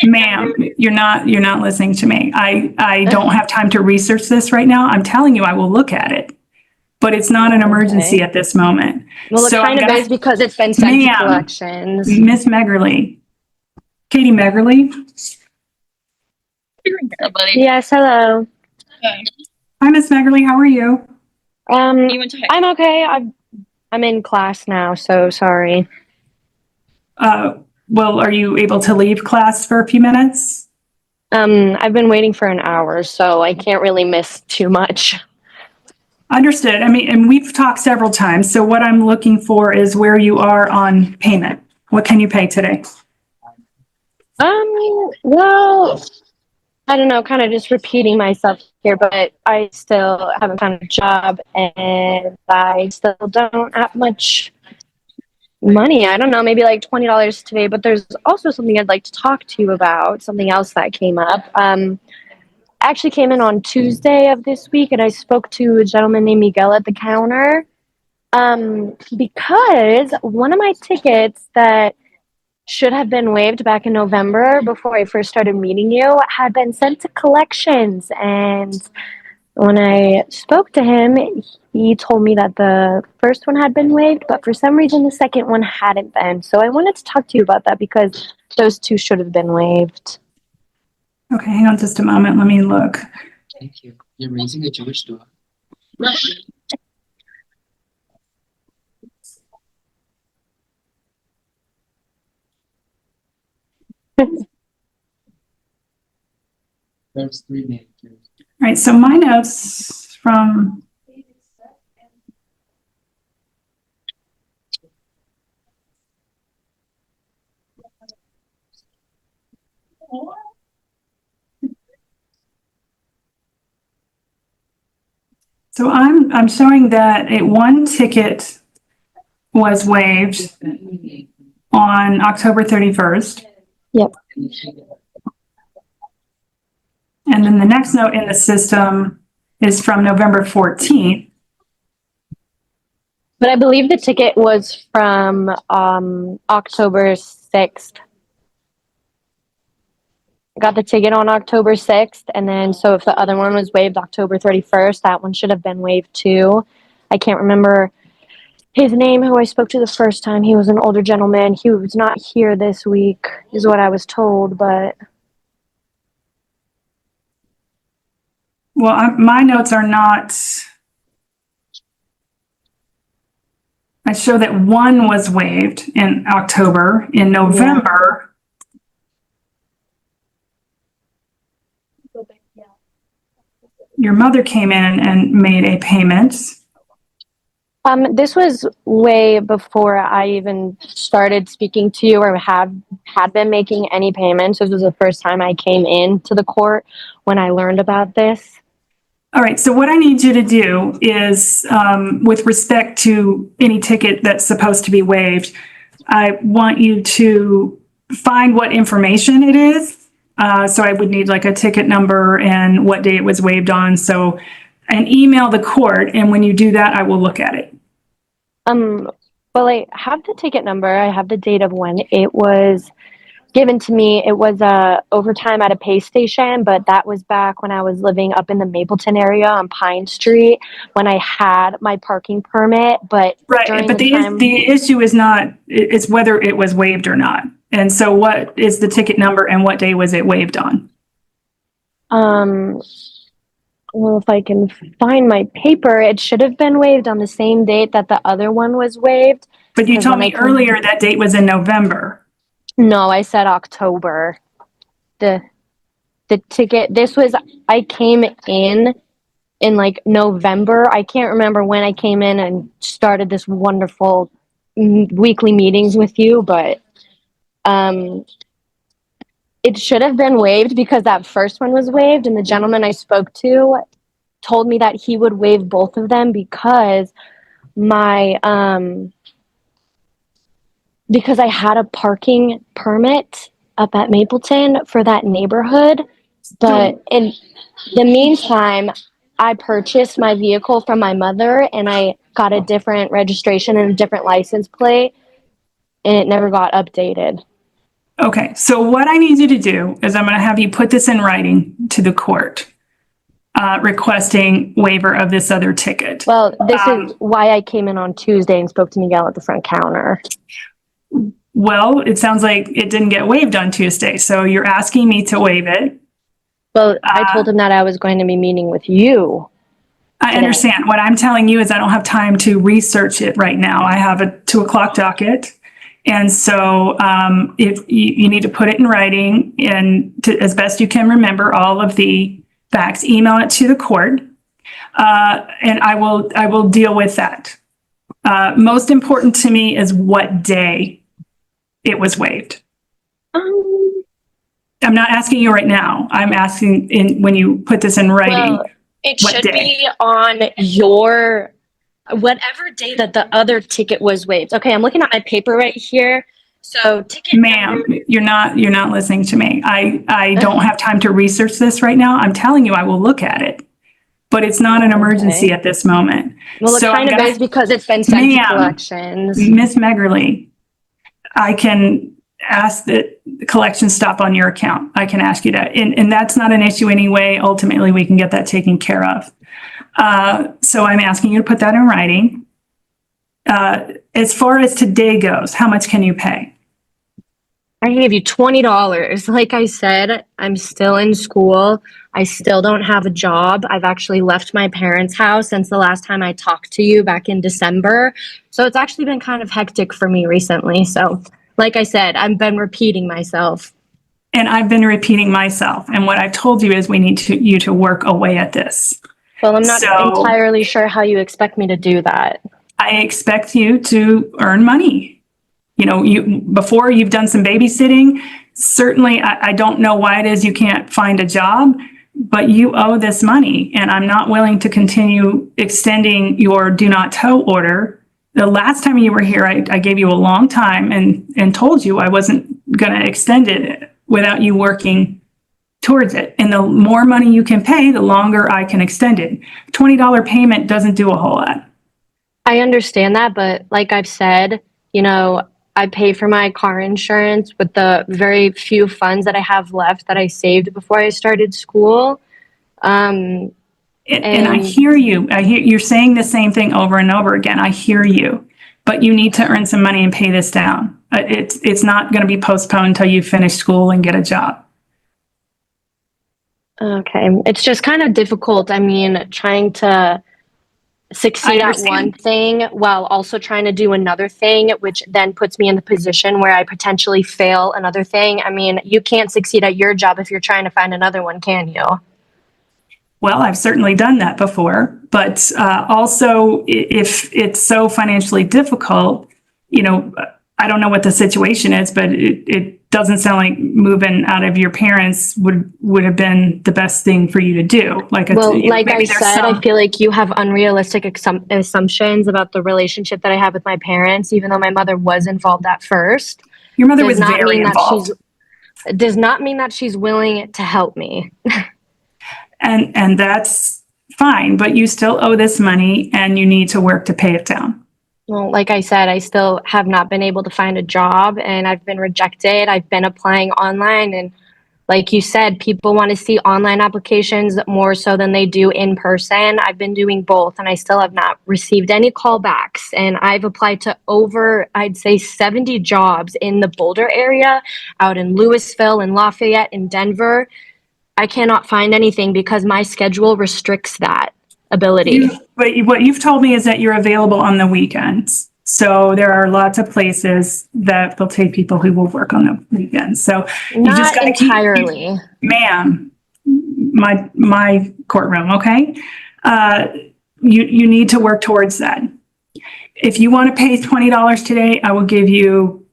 Ma'am, you're not listening to me. I don't have time to research this right now. I'm telling you, I will look at it, but it's not an emergency at this moment. Well, it So kind of is because it's been sent to Ma'am, collections. Miss Meggerly, Katie Meggerly. Yes, hello. Hi, Miss Meggerly. How are you? I'm okay. I'm in class now, so sorry. Well, are you able to leave class for a few minutes? I've been waiting for an hour, so I can't really miss too much. Understood. I mean, and we've talked several times. So what I'm looking for is where you are on payment. What can you pay today? Well, I don't know, kind of just repeating myself here, but I still haven't found a job and I still don't have much money. I don't know, maybe like $20 today, but there's also something I'd like to talk to you about, something else that came up. Actually came in on Tuesday of this week and I spoke to a gentleman named Miguel at the counter. Because one of my tickets that should have been waived back in November before I first started meeting you had been sent to collections. And when I spoke to him, he told me that the first one had been waived, but for some reason the second one hadn't been. So I wanted to talk to you about that because those two should have been waived. Okay, hang on just a moment. Let me look. Thank you. You're raising a Jewish door. There's 3 names. All right, so my notes from so I'm showing that one ticket was waived on October 31st. Yep. And then the next note in the system is from November 14th. But I believe the ticket was from October 6th. I got the ticket on October 6th, and then so if the other one was waived October 31st, that one should have been waived too. I can't remember his name, who I spoke to the first time. He was an older gentleman. He was not here this week, is what I was told, but... Well, my notes are not. I show that one was waived in October. In November, your mother came in and made a payment. This was way before I even started speaking to you or had been making any payments. This was the first time I came in to the court when I learned about this. All right, so what I need you to do is, with respect to any ticket that's supposed to be waived, I want you to find what information it is. So I would need like a ticket number and what day it was waived on. So, and email the court. And when you do that, I will look at it. Well, I have the ticket number. I have the date of when it was given to me. It was overtime at a pay station, but that was back when I was living up in the Mapleton area on Pine Street when I had my parking permit. But right, but the issue is not, it's whether it was waived or not. And so what is the ticket number and what day was it waived on? Well, if I can find my paper, it should have been waived on the same date that the other one was waived. But you told me earlier that date was in November. No, I said October. The ticket, I came in like November. I can't remember when I came in and started this wonderful weekly meetings with you, but it should have been waived because that first one was waived, and the gentleman I spoke to told me that he would waive both of them because because I had a parking permit up at Mapleton for that neighborhood. But in the meantime, I purchased my vehicle from my mother and I got a different registration and a different license plate, and it never got updated. Okay, so what I need you to do is I'm going to have you put this in writing to the court, requesting waiver of this other ticket. Well, this is why I came in on Tuesday and spoke to Miguel at the front counter. Well, it sounds like it didn't get waived on Tuesday, so you're asking me to waive it. Well, I told him that I was going to be meeting with you. I understand. What I'm telling you is I don't have time to research it right now. I have a 2:00 docket. And so if you need to put it in writing and as best you can remember all of the facts, email it to the court, and I will deal with that. Most important to me is what day it was waived. I'm not asking you right now. I'm asking when you put this in writing. Well, it should be on your whatever day that the other ticket was waived. Okay, I'm looking at my paper right here. So ticket Ma'am, you're not listening to me. I don't have time to research this right now. I'm telling you I will look at it. But it's not an emergency at this moment. Well, it kind of is because it's been sent to collections. Miss Meggerly, I can ask that the collection stop on your account. I can ask you that. And that's not an issue anyway. Ultimately, we can get that taken care of. So I'm asking you to put that in writing. As far as today goes, how much can you pay? I can give you $20. Like I said, I'm still in school. I still don't have a job. I've actually left my parents' house since the last time I talked to you back in December. So it's actually been kind of hectic for me recently. So like I said, I've been repeating myself. And I've been repeating myself. And what I've told you is we need you to work away at this. Well, I'm not entirely sure how you expect me to do that. I expect you to earn money. You know, before you've done some babysitting. Certainly, I don't know why it is you can't find a job, but you owe this money, and I'm not willing to continue extending your do not tow order. The last time you were here, I gave you a long time and told you I wasn't going to extend it without you working towards it. And the more money you can pay, the longer I can extend it. $20 payment doesn't do a whole lot. I understand that, but like I've said, you know, I pay for my car insurance with the very few funds that I have left that I saved before I started school. And I hear you. You're saying the same thing over and over again. I hear you, but you need to earn some money and pay this down. It's not going to be postponed until you finish school and get a job. Okay. It's just kind of difficult. I mean, trying to succeed at one thing while also trying to do another thing, which then puts me in the position where I potentially fail another thing. I mean, you can't succeed at your job if you're trying to find another one, can you? Well, I've certainly done that before, but also if it's so financially difficult, you know, I don't know what the situation is, but it doesn't sound like moving out of your parents would have been the best thing for you to do. Like I said, I feel like you have unrealistic assumptions about the relationship that I have with my parents, even though my mother was involved at first. Your mother was very involved. Does not mean that she's willing to help me. And that's fine, but you still owe this money and you need to work to pay it down. Well, like I said, I still have not been able to find a job and I've been rejected. I've been applying online and like you said, people want to see online applications more so than they do in person. I've been doing both and I still have not received any callbacks. And I've applied to over, I'd say 70 jobs in the Boulder area, out in Louisville and Lafayette and Denver. I cannot find anything because my schedule restricts that ability. But what you've told me is that you're available on the weekends. So there are lots of places that will take people who will work on the weekends. So you just got to entirely, ma'am, my courtroom. Okay. You need to work towards that. If you want to pay $20 today, I will give you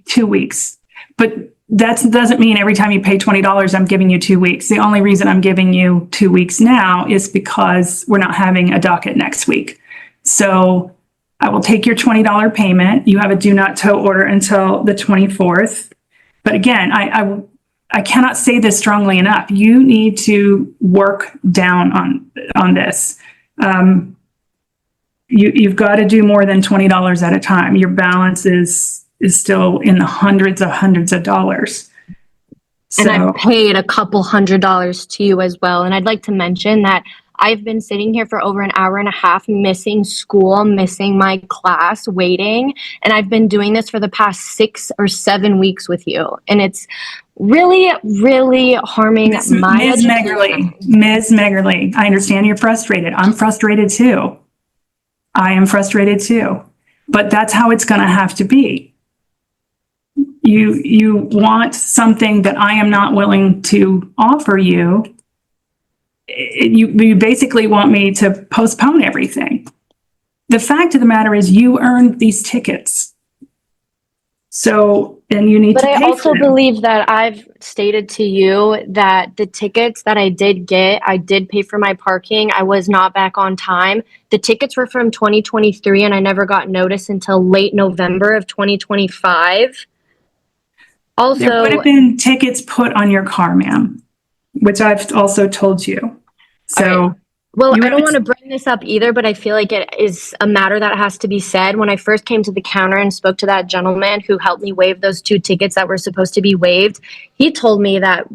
2 weeks, but that doesn't mean every time you pay $20, I'm giving you 2 weeks. The only reason I'm giving you 2 weeks now is because we're not having a docket next week. So I will take your $20 payment. You have a do not tow order until the 24th. But again, I cannot say this strongly enough. You need to work down on this. you've got to do more than $20 at a time. Your balance is still in the hundreds of dollars. And I've paid a couple $100s to you as well. And I'd like to mention that I've been sitting here for over an hour and a half, missing school, missing my class, waiting. And I've been doing this for the past 6 or 7 weeks with you. And it's really, really harming my education. Ms. Meggerly, I understand you're frustrated. I'm frustrated too. I am frustrated too. But that's how it's going to have to be. You want something that I am not willing to offer you. You basically want me to postpone everything. The fact of the matter is you earned these tickets. So, and you need to pay for them. But I also believe that I've stated to you that the tickets that I did get, I did pay for my parking. I was not back on time. The tickets were from 2023 and I never got notice until late November of 2025. Also, there would have been tickets put on your car, ma'am, which I've also told you. So, well, I don't want to bring this up either, but I feel like it is a matter that has to be said. When I first came to the counter and spoke to that gentleman who helped me waive those 2 tickets that were supposed to be waived, he told me that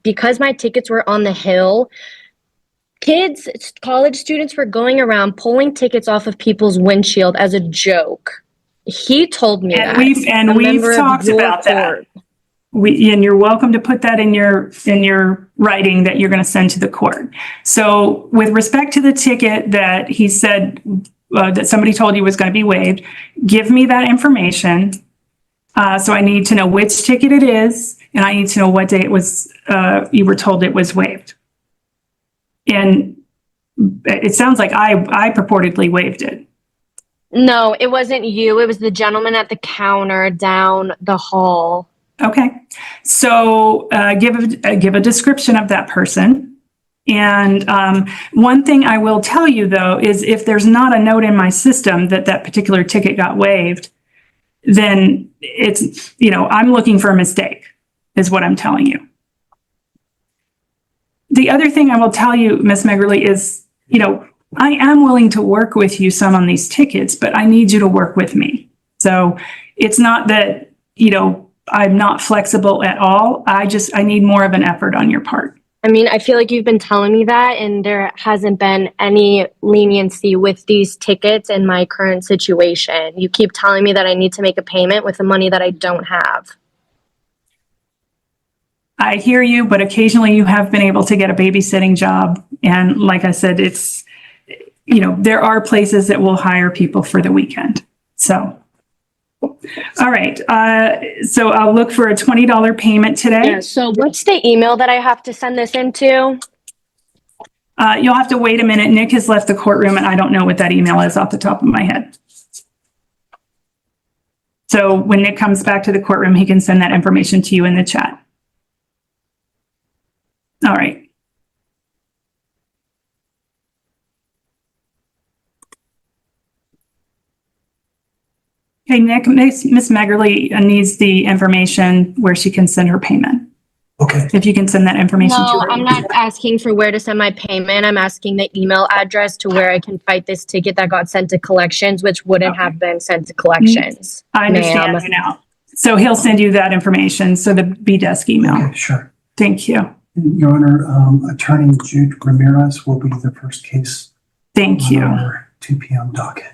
because my tickets were on the hill, kids, college students were going around pulling tickets off of people's windshield as a joke. He told me that. We've talked about that. And you're welcome to put that in your writing that you're going to send to the court. So with respect to the ticket that he said that somebody told you was going to be waived, give me that information. So I need to know which ticket it is, and I need to know what day it was, you were told it was waived. And it sounds like I purportedly waived it. No, it wasn't you. It was the gentleman at the counter down the hall. Okay, so give a description of that person. And one thing I will tell you, though, is if there's not a note in my system that that particular ticket got waived, then it's, I'm looking for a mistake, is what I'm telling you. The other thing I will tell you, Ms. Meggerly, is, I am willing to work with you some on these tickets, but I need you to work with me. So it's not that, I'm not flexible at all. I need more of an effort on your part. I mean, I feel like you've been telling me that, and there hasn't been any leniency with these tickets in my current situation. You keep telling me that I need to make a payment with the money that I don't have. I hear you, but occasionally you have been able to get a babysitting job. And like I said, it's, there are places that will hire people for the weekend. So. All right. So I'll look for a $20 payment today. Yeah, so what's the email that I have to send this into? You'll have to wait a minute. Nick has left the courtroom and I don't know what that email is off the top of my head. So when Nick comes back to the courtroom, he can send that information to you in the chat. All right. Okay, Nick, Miss Meggerly needs the information where she can send her payment. Okay. If you can send that information to her. No, I'm not asking for where to send my payment. I'm asking the email address to where I can fight this ticket that got sent to collections, which wouldn't have been sent to collections. I understand you now. So he'll send you that information. So the B-Desk email. Okay, sure. Thank you. Your Honor, Attorney Jude Ramirez will be the first case. Thank on you. our 2 p.m. docket.